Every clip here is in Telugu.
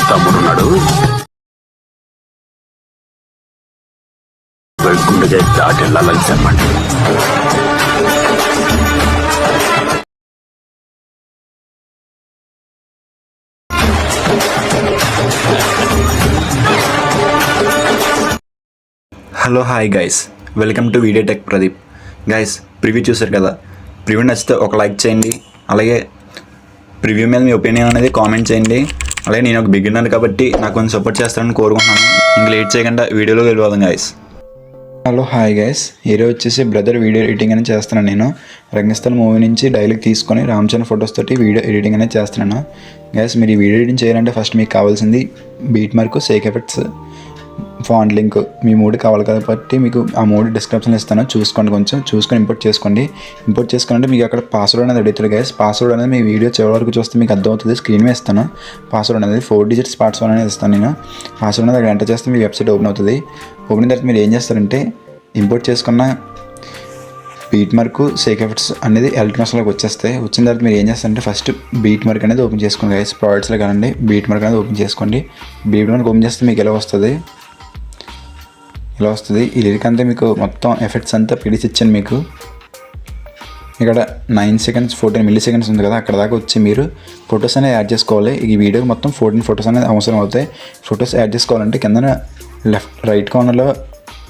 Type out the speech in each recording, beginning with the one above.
తమ్ముడున్నాడు, గుండెగా దాటి వెళ్ళాలని చెప్పండి. Hello hi guys, welcome to video tech Pradeep. Guys, preview చూసారు కదా. ప్రివ్యూ నచ్చితే ఒక లైక్ చేయండి. అలాగే ప్రివ్యూ మీద మీ ఒపీనియన్ అనేది కామెంట్ చేయండి. అలాగే నేను ఒక బిగినర్ కాబట్టి నాకు కొంచెం సపోర్ట్ చేస్తారని కోరుకుంటున్నాను. ఇంక లేట్ చేయకుండా వీడియోలో వెళ్ళిపోదాం గైస్. హలో హాయ్ గైస్, ఈరోజు వచ్చేసి బ్రదర్ వీడియో ఎడిటింగ్ అనేది చేస్తున్నాను. నేను రంగస్థలం మూవీ నుంచి డైలాగ్ తీసుకొని రామ్ చరణ్ ఫొటోస్ తోటి వీడియో ఎడిటింగ్ అనేది చేస్తున్నాను. గైస్, మీరు ఈ వీడియో ఎడిటింగ్ చేయాలంటే ఫస్ట్ మీకు కావాల్సింది beat mark, shake effects, font link, మీ మూడు కావాలి కాబట్టి మీకు ఆ మూడు డిస్క్రిప్షన్ ఇస్తాను. చూసుకోండి, కొంచెం చూసుకొని ఇంపోర్ట్ చేసుకోండి. ఇంపోర్ట్ చేసుకుంటే మీకు అక్కడ పాస్వర్డ్ అనేది అడుగుతుంది గైస్. పాస్వర్డ్ అనేది మీ వీడియో చివరి వరకు చూస్తే మీకు అర్థమవుతుంది. స్క్రీన్ మీద ఇస్తాను పాస్వర్డ్ అనేది 4 digits పాస్వర్డ్ అనేది ఇస్తాను నేను. పాస్వర్డ్ అనేది అక్కడ ఎంటర్ చేస్తే మీ వెబ్సైట్ ఓపెన్ అవుతుంది. ఓపెన్ అయిన తర్వాత మీరు ఏం చేస్తారంటే ఇంపోర్ట్ చేసుకున్న బీట్ మార్క్, షేక్ ఎఫెక్ట్స్ అనేది ఎలక్ట్రిక్ మసాలాకి వచ్చేస్తాయి. వచ్చిన తర్వాత మీరు ఏం చేస్తారంటే ఫస్ట్ బీట్ మార్క్ అనేది ఓపెన్ చేసుకోండి గైస్. ప్రోడక్ట్స్లో కానండి బీట్ మార్క్ అనేది ఓపెన్ చేసుకోండి. బీట్ మార్క్ ఓపెన్ చేస్తే మీకు ఎలా వస్తుంది, ఇలా వస్తుంది. ఈ లిరిక్ అంతా మీకు మొత్తం ఎఫెక్ట్స్ అంతా పిడిచి ఇచ్చాను. మీకు ఇక్కడ 9 seconds 14 milliseconds ఉంది కదా, అక్కడ దాకా వచ్చి మీరు ఫొటోస్ అనేది యాడ్ చేసుకోవాలి. ఈ వీడియోకి మొత్తం 14 ఫొటోస్ అనేది అవసరం అవుతాయి. ఫొటోస్ యాడ్ చేసుకోవాలంటే కింద రైట్ కార్నర్లో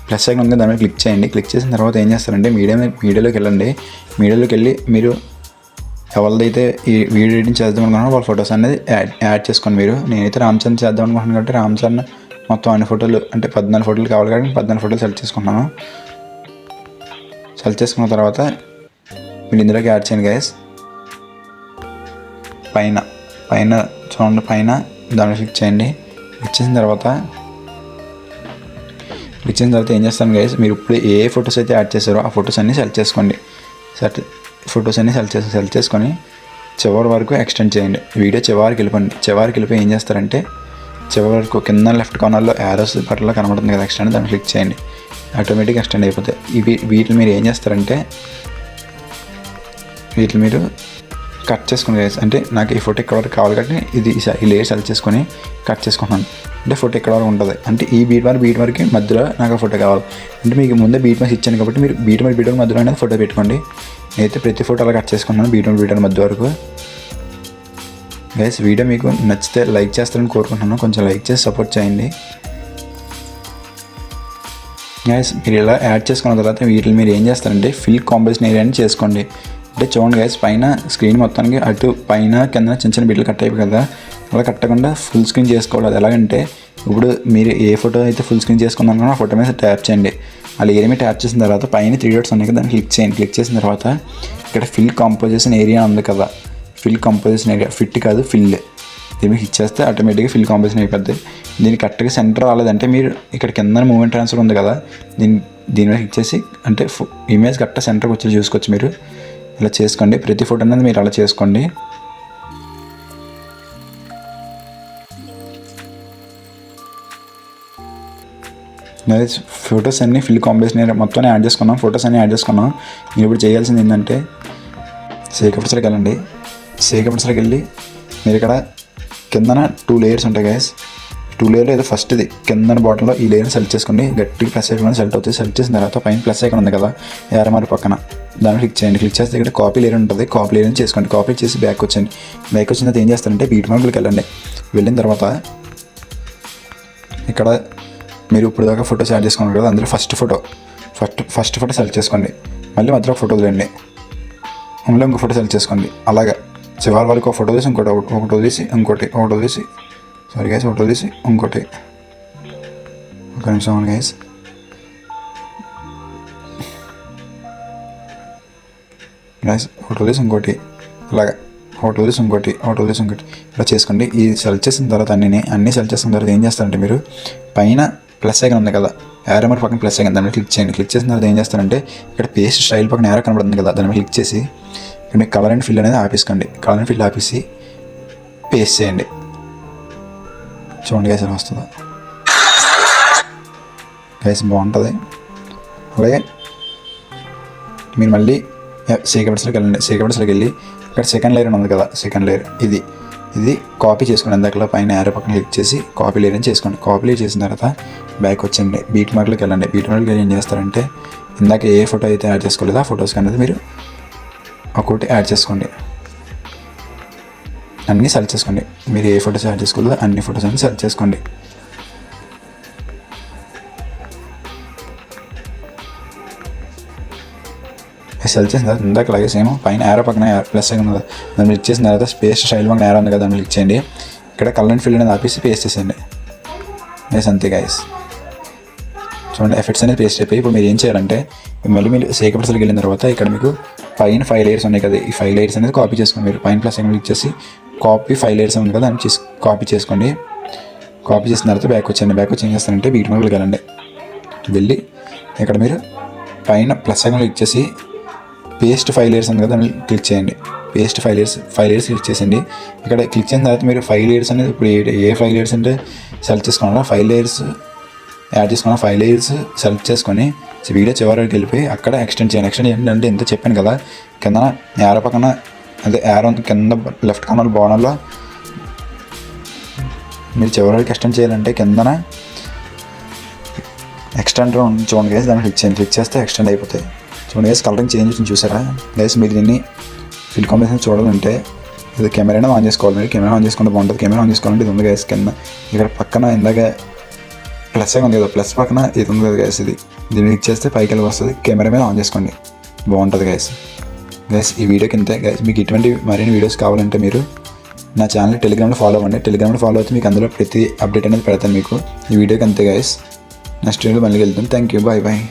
ప్లస్ ఐకాన్ ఉంది, దాని మీద క్లిక్ చేయండి. క్లిక్ చేసిన తర్వాత ఏం చేస్తారంటే మీడియాలోకి వెళ్ళండి. మీడియాలోకి వెళ్ళి మీరు ఎవరిదైతే ఈ వీడియో ఎడిటింగ్ చేద్దాం అనుకున్నారో వాళ్ళ ఫొటోస్ అనేది యాడ్ చేసుకోండి. మీరు నేనైతే రామ్ చరణ్ చేద్దాం అనుకుంటున్నాను కాబట్టి రామ్ చరణ్ మొత్తం అన్ని ఫోటోలు అంటే 14 ఫోటోలు కావాలి కాబట్టి 14 ఫోటోలు సెలెక్ట్ చేసుకుంటున్నాను. సెలెక్ట్ చేసుకున్న తర్వాత మీరు ఇందులోకి యాడ్ చేయండి గైస్. పైన చూడండి, పైన దాన్ని క్లిక్ చేయండి. క్లిక్ చేసిన తర్వాత ఏం చేస్తాను గైస్, మీరు ఇప్పుడు ఏ ఫొటోస్ అయితే యాడ్ చేశారో ఆ ఫొటోస్ అన్నీ సెలెక్ట్ చేసుకోండి. సెలెక్ట్ చేసుకొని చివరి వరకు ఎక్స్టెండ్ చేయండి. వీడియో చివరికి వెళ్ళిపోయి ఏం చేస్తారంటే చివరి వరకు కింద లెఫ్ట్ కార్నర్లో యారోస్ పట్ల కనబడుతుంది కదా ఎక్స్టెండ్, దాన్ని క్లిక్ చేయండి. ఆటోమేటిక్గా ఎక్స్టెండ్ అయిపోతాయి. వీటిని మీరు ఏం చేస్తారంటే వీటిని మీరు కట్ చేసుకుని గైస్. అంటే నాకు ఈ ఫోటో ఇక్కడ వరకు కావాలి కాబట్టి ఈ లేయర్ సెలెక్ట్ చేసుకొని కట్ చేసుకున్నాను. అంటే ఫోటో ఇక్కడ వరకు ఉంటుంది. అంటే ఈ బీట్ వరకు మధ్యలో నాకు ఆ ఫోటో కావాలి. అంటే మీకు ముందే బీట్ మార్క్ ఇచ్చాను కాబట్టి మీరు బీట్ మార్క్ మధ్యలో అనేది ఫోటో పెట్టుకోండి. నేనైతే ప్రతి ఫోటో అలా కట్ చేసుకున్నాను బీట్ మార్క్ మధ్య వరకు. గైస్, వీడియో మీకు నచ్చితే లైక్ చేస్తారని కోరుకుంటున్నాను. కొంచెం లైక్ చేసి సపోర్ట్ చేయండి గైస్. మీరు ఇలా యాడ్ చేసుకున్న తర్వాత వీటిని మీరు ఏం చేస్తారంటే ఫిల్ కాంపోజిషన్ ఏరియా అని చేసుకోండి. అంటే చూడండి గైస్, పైన స్క్రీన్ మొత్తానికి అటు పైన కింద చిన్న బిడ్డలు కట్ అయిపోయి కదా, అలా కట్టకుండా ఫుల్ స్క్రీన్ చేసుకోవాలి. అది ఎలాగంటే ఇప్పుడు మీరు ఏ ఫోటో అయితే ఫుల్ స్క్రీన్ చేసుకున్నారో ఆ ఫోటో మీద ట్యాప్ చేయండి. అలా ఏరియా మీద ట్యాప్ చేసిన తర్వాత పైన 3 dots ఉన్నాయి కదా, దాన్ని క్లిక్ చేయండి. క్లిక్ చేసిన తర్వాత ఇక్కడ ఫిల్ కాంపోజిషన్ ఏరియా ఉంది కదా, ఫిల్ కాంపోజిషన్ ఏరియా, ఫిట్ కాదు ఫిల్, దీని మీద ఇచ్చేస్తే ఆటోమేటిక్గా ఫిల్ కాంపోజిషన్ అయిపోద్ది. దీనికి కరెక్ట్గా సెంటర్ రాలేదంటే మీరు ఇక్కడ కింద మూమెంట్ ట్రాన్స్ఫర్ ఉంది కదా, దీని మీద ఇచ్చేసి అంటే ఇమేజ్ కరెక్ట్గా సెంటర్కి వచ్చి చూసుకోవచ్చు. మీరు ఇలా చేసుకోండి. ప్రతి ఫోటో అనేది మీరు అలా చేసుకోండి. ఫొటోస్ అన్నీ ఫిల్ కాంబినేషన్ మొత్తం యాడ్ చేసుకున్నాం. ఫొటోస్ అన్నీ యాడ్ చేసుకున్నాం. మీరు ఇప్పుడు చేయాల్సింది ఏంటంటే షేక్ ఎఫెక్ట్స్లోకి వెళ్ళండి. షేక్ ఎఫెక్ట్స్లోకి వెళ్ళి మీరు ఇక్కడ కిందన 2 layers ఉంటాయి గైస్. 2 layers ఏదో ఫస్ట్ది కింద బాటంలో ఈ లేయర్ని సెలెక్ట్ చేసుకోండి. గట్టిగా ప్లస్ ఐకాన్ సెలెక్ట్ అవుతుంది. సెలెక్ట్ చేసిన తర్వాత పైన ప్లస్ ఐకాన్ ఉంది కదా యారమారి పక్కన, దాన్ని క్లిక్ చేయండి. క్లిక్ చేస్తే ఇక్కడ కాపీ లేయర్ ఉంటుంది. కాపీ లేయర్ చేసుకోండి. కాపీ చేసి బ్యాక్ వచ్చేయండి. బ్యాక్ వచ్చిన తర్వాత ఏం చేస్తారంటే బీట్ మార్క్లోకి వెళ్ళండి. వెళ్ళిన తర్వాత ఇక్కడ మీరు ఇప్పుడు దాకా ఫోటోస్ యాడ్ చేసుకున్నారు కదా, అందులో ఫస్ట్ ఫోటో సెలెక్ట్ చేసుకోండి. మళ్ళీ మధ్యలో ఫోటో వదిలేండి. మళ్ళీ ఇంకో ఫోటో సెలెక్ట్ చేసుకోండి. అలాగా చివరి వరకు ఒక ఫోటో తీసి ఇంకోటి, ఒకటి వదిలేసి ఇంకోటి, ఒకటి వదిలేసి ఇంకోటి. ఒక నిమిషం అవును గైస్. ఒకటి వదిలేసి ఇంకోటి, అలాగా ఒకటి వదిలేసి ఇంకోటి ఇలా చేసుకోండి. ఈ సెలెక్ట్ చేసిన తర్వాత అన్నీ సెలెక్ట్ చేసిన తర్వాత ఏం చేస్తారంటే మీరు పైన ప్లస్ ఐకాన్ ఉంది కదా, యారో మార్క్ పక్కన ప్లస్ ఐకాన్, దాన్ని క్లిక్ చేయండి. క్లిక్ చేసిన తర్వాత ఏం చేస్తారంటే ఇక్కడ పేస్ట్ స్టైల్ పక్కన యారో కనబడుతుంది కదా, దాన్ని క్లిక్ చేసి ఇక్కడ మీకు కలర్ అండ్ ఫిల్ అనేది ఆపేసుకోండి. కలర్ అండ్ ఫిల్ ఆపేసి పేస్ట్ చేయండి. చూడండి గైస్ ఎలా వస్తుందో. గైస్ బాగుంటుంది. అలాగే మీరు మళ్ళీ షేక్ ఎఫెక్ట్స్లోకి వెళ్ళండి. షేక్ ఎఫెక్ట్స్లోకి వెళ్ళి ఇక్కడ సెకండ్ లేయర్ ఉంది కదా, సెకండ్ లేయర్ ఇది ఇది కాపీ చేసుకోండి. ఇందాకలా పైన యారో పక్కన క్లిక్ చేసి కాపీ లేయర్ అని చేసుకోండి. కాపీ లేయర్ చేసిన తర్వాత బ్యాక్ వచ్చండి, బీట్ మార్క్లోకి వెళ్ళండి. బీట్ మార్క్లోకి వెళ్ళి ఏం చేస్తారంటే ఇందాక ఏ ఫోటో అయితే యాడ్ చేసుకోలేదో ఆ ఫొటోస్ అనేది మీరు ఒక్కొక్కటి యాడ్ చేసుకోండి. అన్నీ సెలెక్ట్ చేసుకోండి. మీరు ఏ ఫొటోస్ యాడ్ చేసుకోలేదో అన్ని ఫొటోస్ అన్ని సెలెక్ట్ చేసుకోండి. సెలెక్ట్ చేసిన తర్వాత ఇందాక అలాగే సేమ్ పైన యారో పక్కన ప్లస్ ఉంది కదా, దాన్ని క్లిక్ చేసిన తర్వాత స్పేస్ స్టైల్ పక్కన యారో ఉంది కదా, దాన్ని క్లిక్ చేయండి. ఇక్కడ కలర్ అండ్ ఫిల్ అనేది ఆపేసి పేస్ట్ చేసేయండి. గైస్ అంతే గైస్. చూడండి ఎఫెక్ట్స్ అనేది పేస్ట్ అయిపోయి ఇప్పుడు మీరు ఏం చేయాలంటే మళ్ళీ మీరు సేకపర్సల్కి వెళ్ళిన తర్వాత ఇక్కడ మీకు పైన 5 లేయర్స్ ఉన్నాయి కదా, ఈ 5 లేయర్స్ అనేది కాపీ చేసుకోండి. మీరు పైన ప్లస్ క్లిక్ చేసి కాపీ 5 లేయర్స్ ఉంది కదా దాన్ని కాపీ చేసుకోండి. కాపీ చేసిన తర్వాత బ్యాక్ వచ్చేయండి. బ్యాక్ వచ్చి ఏం చేస్తారంటే బీట్ మార్క్లోకి వెళ్ళి ఇక్కడ మీరు పైన ప్లస్ ఐకాన్ క్లిక్ చేసి పేస్ట్ 5 లేయర్స్ ఉంది కదా దాన్ని క్లిక్ చేయండి. పేస్ట్ 5 లేయర్స్ క్లిక్ చేసేయండి. ఇక్కడ క్లిక్ చేసిన తర్వాత మీరు 5 లేయర్స్ అనేది ఇప్పుడు ఏ 5 లేయర్స్ అంటే సెలెక్ట్ చేసుకోవాలా, 5 లేయర్స్ యాడ్ చేసుకున్న 5 లేయర్స్ సెలెక్ట్ చేసుకొని వీడియో చివరికి వెళ్ళిపోయి అక్కడ ఎక్స్టెండ్ చేయండి. ఎక్స్టెండ్ ఏంటంటే ఎంత చెప్పాను కదా, కింద యారో పక్కన అదే యారో కింద లెఫ్ట్ కార్నర్ బార్డర్లో మీరు చివరికి ఎక్స్టెండ్ చేయాలంటే కిందన ఎక్స్టెండ్ చూడండి గైస్, దాన్ని క్లిక్ చేయండి. క్లిక్ చేస్తే ఎక్స్టెండ్ అయిపోతాయి. చూడండి గైస్ కలరింగ్ చేంజ్ వచ్చింది చూసారా గైస్. మీరు దీన్ని ఫిల్ కాంబినేషన్ చూడాలంటే ఇది కెమెరానే ఆన్ చేసుకోవాలి. మీరు కెమెరా ఆన్ చేసుకుంటే బాగుంటుంది. కెమెరా ఆన్ చేసుకోవాలంటే ఇది ఉంది గైస్ కింద ఇక్కడ పక్కన ఇందాక ప్లస్ ఉంది కదా, ప్లస్ పక్కన ఇది ఉంది కదా గైస్, ఇది దీన్ని క్లిక్ చేస్తే పైకి వెళ్ళి వస్తుంది. కెమెరా మీద ఆన్ చేసుకోండి, బాగుంటుంది గైస్. ఈ వీడియోకి ఇంతే గైస్. మీకు ఇటువంటి మరిన్ని వీడియోస్ కావాలంటే మీరు నా ఛానల్ టెలిగ్రామ్లో ఫాలో అవ్వండి. టెలిగ్రామ్లో ఫాలో అయితే మీకు అందులో ప్రతి అప్డేట్ అనేది పెడతాను మీకు. ఈ వీడియోకి అంతే గైస్. నెక్స్ట్ వీడియో మళ్ళీ వెళ్తాను. Thank you, bye bye.